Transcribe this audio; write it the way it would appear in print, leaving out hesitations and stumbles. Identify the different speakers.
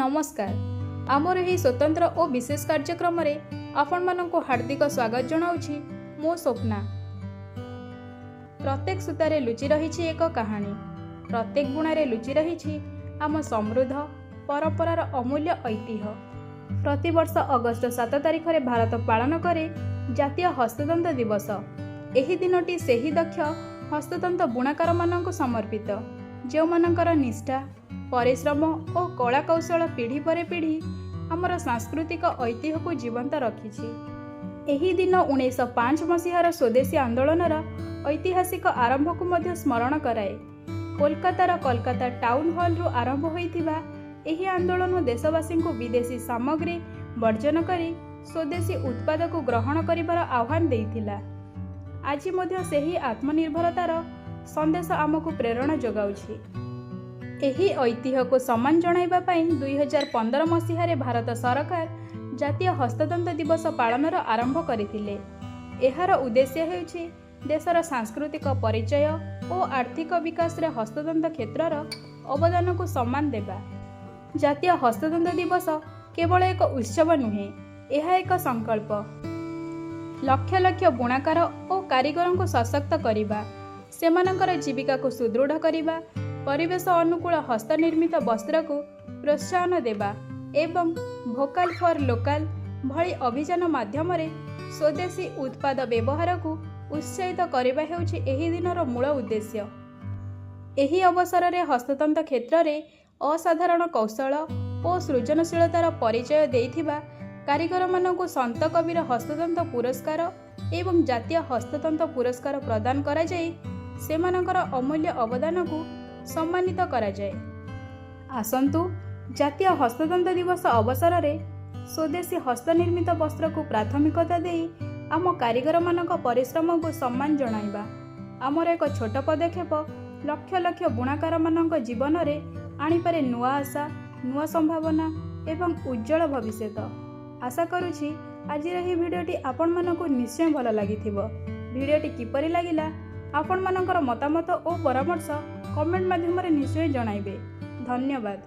Speaker 1: नमस्कार आमर यही स्वतंत्र और विशेष कार्यक्रम आपण मानक हार्दिक स्वागत जनाऊँगी मो स्वप्ना। प्रत्येक सूतारे लुचि रही एक कहानी, प्रत्येक बुणारे लुचि रही आम समृद्ध परंपरार अमूल्य ऐतिह्य। प्रतिवर्ष अगस्ट 7 तारिख में भारत पालन करे जातीय हस्ततंत्र दिवस। एही दिनटी सेही दक्ष हस्ततंत्र बुणाकार मानक समर्पित, जो मानकर निष्ठा परिश्रम और कला कौशल पीढ़ी पर पीढ़ी आमर सांस्कृतिक ऐतिह्य को जीवंत रखिछि। एही दिन 1905 मसीहार स्वदेशी आंदोलनर ऐतिहासिक आरंभ को मध्य स्मरण कराए। कोलकातार कोलकाता टाउन हॉल रु आरंभ होइथिबा एही आंदोलन देशवासी को विदेशी सामग्री वर्जन करी स्वदेशी उत्पाद को ग्रहण करिबार आह्वान देइथिला। आज मध्य सेही आत्मनिर्भरतार संदेश आमको प्रेरणा जगाउछि। एही ऐतिह्य को सम्मान जणाइबा पई 2015 मसीहारे भारत सरकार जातीय हस्ततंत्र दिवस पालनर आरंभ करथिले। एहार उद्देश्य हेउछि देशर सांस्कृतिक परिचय और आर्थिक विकास रे हस्ततंत्र क्षेत्रर अवदान को सम्मान देबा। जातीय हस्ततंत्र दिवस केवल एक उत्सव नुहे, यह एक संकल्प। लक्ष लक्ष बुणाकार और कारीगर को सशक्त करिबा, सेमानकर जीविका को सुदृढ़ करिबा, परिवेश अनुकूल हस्तनिर्मित वस्त्र को प्रोत्साहन देबा एवं भोकाल फॉर लोकाल भली अभियान माध्यम स्वदेशी उत्पाद व्यवहार को उत्साहित करबा हेउछि एही दिनर मूल उद्देश्य। एही अवसर रे हस्ततंत्र क्षेत्र में असाधारण कौशल और सृजनशीलतार परिचय देइथिबा कारीगर मानकु संत कबीर हस्ततंत्र पुरस्कार एवं जातीय हस्ततंत्र पुरस्कार प्रदान करा जाय सेमानकर अमूल्य अवदान को सम्मानित करा जाय। आसंतु जातीय हस्ततंत्र दिवस अवसर रे स्वदेशी हस्तनिर्मित वस्त्र को प्राथमिकता देई आम कारीगर मानक परिश्रम को सम्मान जणाइबा। आमर एक छोट पदक्षेप लक्ष लक्ष बुणाकार मानक जीवन रे आनिपारे नुआ आशा, नुआ संभावना एवं उज्जवल भविष्यत। आशा करुछि आजिर एही भिडियोटी आपण मानक निश्चय भल लागिथिबो। भिडियोटी किपरि लागिला आपण मानकर मतामत और परामर्श कमेंट माध्यम निश्चय जणाइबे। धन्यवाद।